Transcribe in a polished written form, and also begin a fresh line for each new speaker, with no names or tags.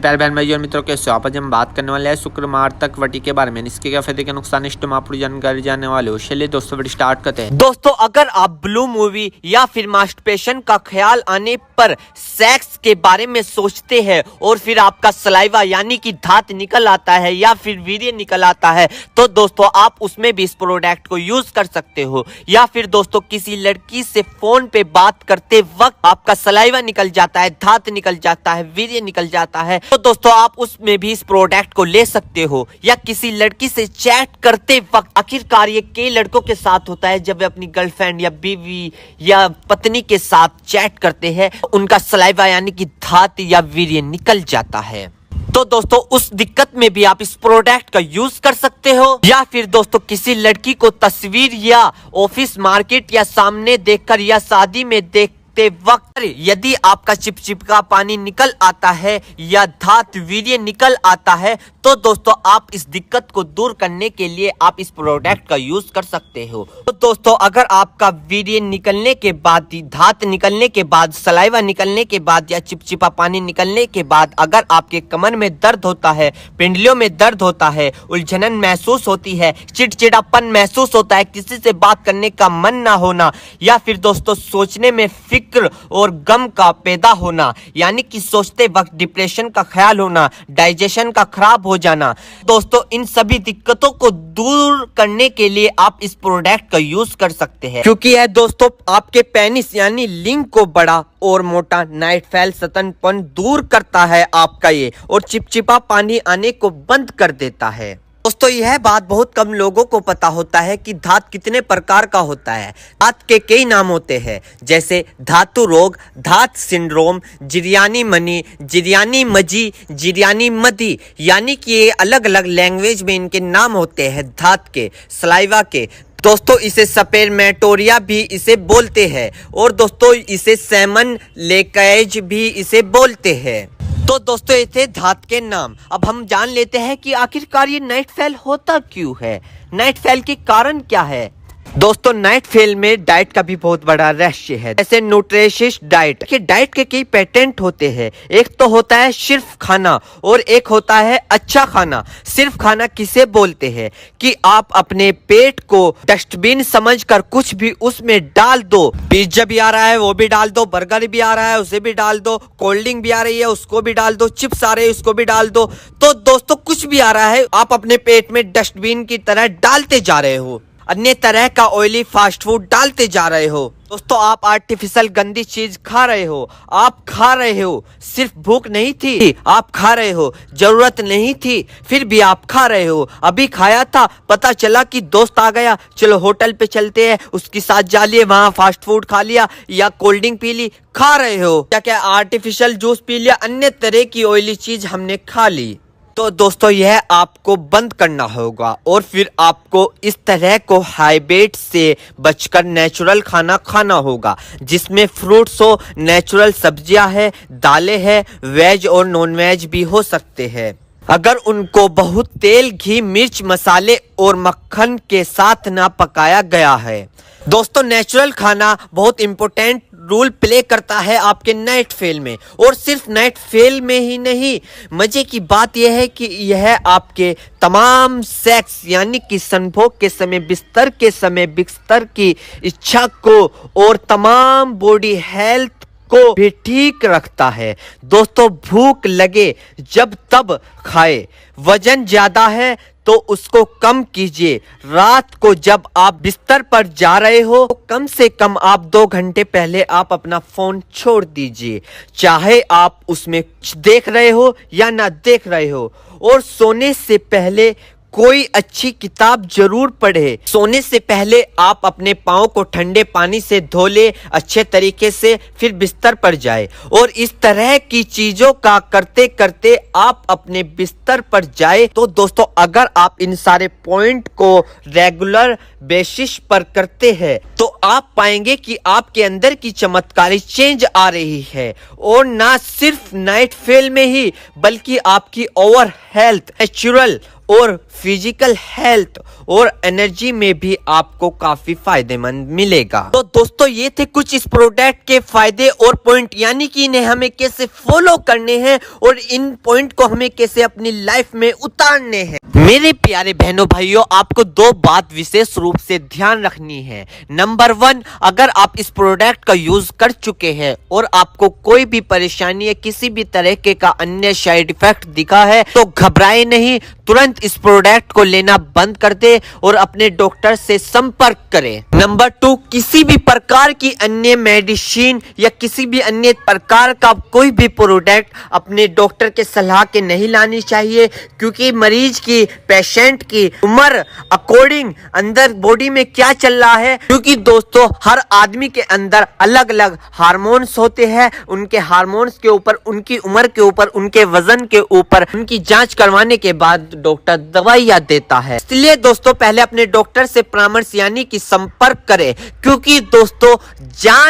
प्यारे बहन भाई और मित्रों, कैसे हो आप? आज हम बात करने वाले हैं शुक्रमार्तक वटी के बारे में। इसके क्या फायदे के नुकसान इस टाइम आप पूरी जानकारी जानने वाले हो। चलिए दोस्तों वीडियो स्टार्ट करते हैं।
दोस्तों, अगर आप ब्लू मूवी या फिर मास्टरबेशन का ख्याल आने पर सेक्स के बारे में सोचते हैं और फिर आपका सलाइवा यानी कि धात निकल आता है या फिर वीर्य निकल आता है, तो दोस्तों आप उसमें भी इस प्रोडक्ट को यूज कर सकते हो। या फिर दोस्तों किसी लड़की से फोन पे बात करते वक्त आपका सलाइवा निकल जाता है, धात निकल जाता है, वीर्य निकल जाता है, तो दोस्तों आप उसमें भी इस प्रोडक्ट को ले सकते हो। या किसी लड़की से चैट करते वक्त, आखिरकार ये कई लड़कों के साथ होता है, जब वे अपनी गर्लफ्रेंड या बीवी या पत्नी के साथ चैट करते हैं, उनका सलाइवा यानी कि धात या वीर्य निकल जाता है। तो दोस्तों उस दिक्कत में भी आप इस प्रोडक्ट का यूज कर सकते हो। या फिर दोस्तों किसी लड़की को तस्वीर या ऑफिस, मार्केट या सामने देखकर या शादी में देखते वक्त यदि आपका चिपचिपका पानी निकल आता है या धात वीर्य निकल आता है, तो दोस्तों आप इस दिक्कत को दूर करने के लिए आप इस प्रोडक्ट का यूज कर सकते हो। तो दोस्तों अगर आपका वीर्य निकलने के बाद, धात निकलने के बाद, सलाइवा निकलने के बाद या चिपचिपा पानी निकलने के बाद अगर आपके कमर में दर्द होता है, पिंडलियों में दर्द होता है, उलझन महसूस होती है, चिड़चिड़ापन महसूस होता है, किसी से बात करने का मन ना होना, या फिर दोस्तों सोचने में फिक्र और गम का पैदा होना, यानी कि सोचते वक्त डिप्रेशन का ख्याल होना, डाइजेशन का खराब हो जाना, दोस्तों इन सभी दिक्कतों को दूर करने के लिए आप इस प्रोडक्ट का यूज कर सकते हैं। क्योंकि यह दोस्तों आपके पेनिस यानी लिंग को बड़ा और मोटा, नाइट फैल, सतनपन दूर करता है आपका ये, और चिपचिपा पानी आने को बंद कर देता है। दोस्तों यह बात बहुत कम लोगों को पता होता है कि धात कितने प्रकार का होता है। धात के कई नाम होते हैं, जैसे धातु रोग, धात सिंड्रोम, जिरयानी मनी, जिरयानी मजी, जिरयानी मदी, यानी कि ये अलग अलग लैंग्वेज में इनके नाम होते हैं धात के, सलाइवा के। दोस्तों इसे सपेरमेटोरिया भी इसे बोलते हैं, और दोस्तों इसे सेमन लेकेज भी इसे बोलते हैं। तो दोस्तों ये थे धात के नाम। अब हम जान लेते हैं कि आखिरकार ये नाइट फेल होता क्यों है, नाइट फेल के कारण क्या है। दोस्तों नाइट फेल में डाइट का भी बहुत बड़ा रहस्य है। जैसे न्यूट्रिशियस डाइट के कई पेटेंट होते हैं। एक तो होता है सिर्फ खाना और एक होता है अच्छा खाना। सिर्फ खाना किसे बोलते हैं कि आप अपने पेट को डस्टबिन समझकर कुछ भी उसमें डाल दो। पिज्जा भी आ रहा है वो भी डाल दो, बर्गर भी आ रहा है उसे भी डाल दो, कोल्ड ड्रिंक भी आ रही है उसको भी डाल दो, चिप्स आ रहे हैं उसको भी डाल दो। तो दोस्तों कुछ भी आ रहा है आप अपने पेट में डस्टबिन की तरह डालते जा रहे हो, अन्य तरह का ऑयली फास्ट फूड डालते जा रहे हो। दोस्तों आप आर्टिफिशियल गंदी चीज खा रहे हो, आप खा रहे हो, सिर्फ भूख नहीं थी आप खा रहे हो, जरूरत नहीं थी फिर भी आप खा रहे हो। अभी खाया था, पता चला कि दोस्त आ गया, चलो होटल पे चलते हैं, उसके साथ जा लिए, वहां फास्ट फूड खा लिया या कोल्ड ड्रिंक पी ली, खा रहे हो, क्या क्या आर्टिफिशियल जूस पी लिया, अन्य तरह की ऑयली चीज हमने खा ली। तो दोस्तों यह आपको बंद करना होगा और फिर आपको इस तरह को हाइब्रिड से बचकर नेचुरल खाना खाना होगा, जिसमें फ्रूट्स हो, नेचुरल सब्जियां है, दालें है, वेज और नॉन वेज भी हो सकते हैं। अगर उनको बहुत तेल, घी, मिर्च, मसाले और मक्खन के साथ ना पकाया गया है। दोस्तों नेचुरल खाना बहुत इंपॉर्टेंट रोल प्ले करता है आपके नाइट फेल में, और सिर्फ नाइट फेल में ही नहीं, मजे की बात यह है कि यह आपके तमाम सेक्स यानी कि संभोग के समय, बिस्तर के समय, बिस्तर की इच्छा को और तमाम बॉडी हेल्थ को भी ठीक रखता है। दोस्तों भूख लगे जब तब खाए, वजन ज्यादा है तो उसको कम कीजिए। रात को जब आप बिस्तर पर जा रहे हो तो कम से कम आप 2 घंटे पहले आप अपना फोन छोड़ दीजिए, चाहे आप उसमें कुछ देख रहे हो या ना देख रहे हो। और सोने से पहले कोई अच्छी किताब जरूर पढ़े। सोने से पहले आप अपने पाँव को ठंडे पानी से धो ले अच्छे तरीके से, फिर बिस्तर पर जाए, और इस तरह की चीजों का करते करते आप अपने बिस्तर पर जाए। तो दोस्तों अगर आप इन सारे पॉइंट को रेगुलर बेसिस पर करते हैं तो आप पाएंगे कि आपके अंदर की चमत्कारी चेंज आ रही है, और ना सिर्फ नाइट फेल में ही बल्कि आपकी ओवर हेल्थ, नेचुरल और फिजिकल हेल्थ और एनर्जी में भी आपको काफी फायदेमंद मिलेगा। तो दोस्तों ये थे कुछ इस प्रोडक्ट के फायदे और पॉइंट, यानी कि इन्हें हमें कैसे फॉलो करने हैं और इन पॉइंट को हमें कैसे अपनी लाइफ में उतारने हैं। मेरे प्यारे बहनों भाइयों, आपको दो बात विशेष रूप से ध्यान रखनी है। नंबर 1, अगर आप इस प्रोडक्ट का यूज कर चुके हैं और आपको कोई भी परेशानी या किसी भी तरह का अन्य साइड इफेक्ट दिखा है तो घबराए नहीं, तुरंत इस प्रोडक्ट को लेना बंद कर दे और अपने डॉक्टर से संपर्क करें। नंबर 2, किसी भी प्रकार की अन्य मेडिसिन या किसी भी अन्य प्रकार का कोई भी प्रोडक्ट अपने डॉक्टर के सलाह के नहीं लानी चाहिए, क्योंकि मरीज की, पेशेंट की उम्र अकॉर्डिंग अंदर बॉडी में क्या चल रहा है, क्योंकि दोस्तों हर आदमी के अंदर अलग अलग हार्मोन्स होते हैं। उनके हार्मोन्स के ऊपर, उनकी उम्र के ऊपर, उनके वजन के ऊपर, उनकी जांच करवाने के बाद डॉक्टर दवाइयां देता है। इसलिए दोस्तों पहले अपने डॉक्टर से परामर्श यानी कि संपर्क करें, क्योंकि दोस्तों जान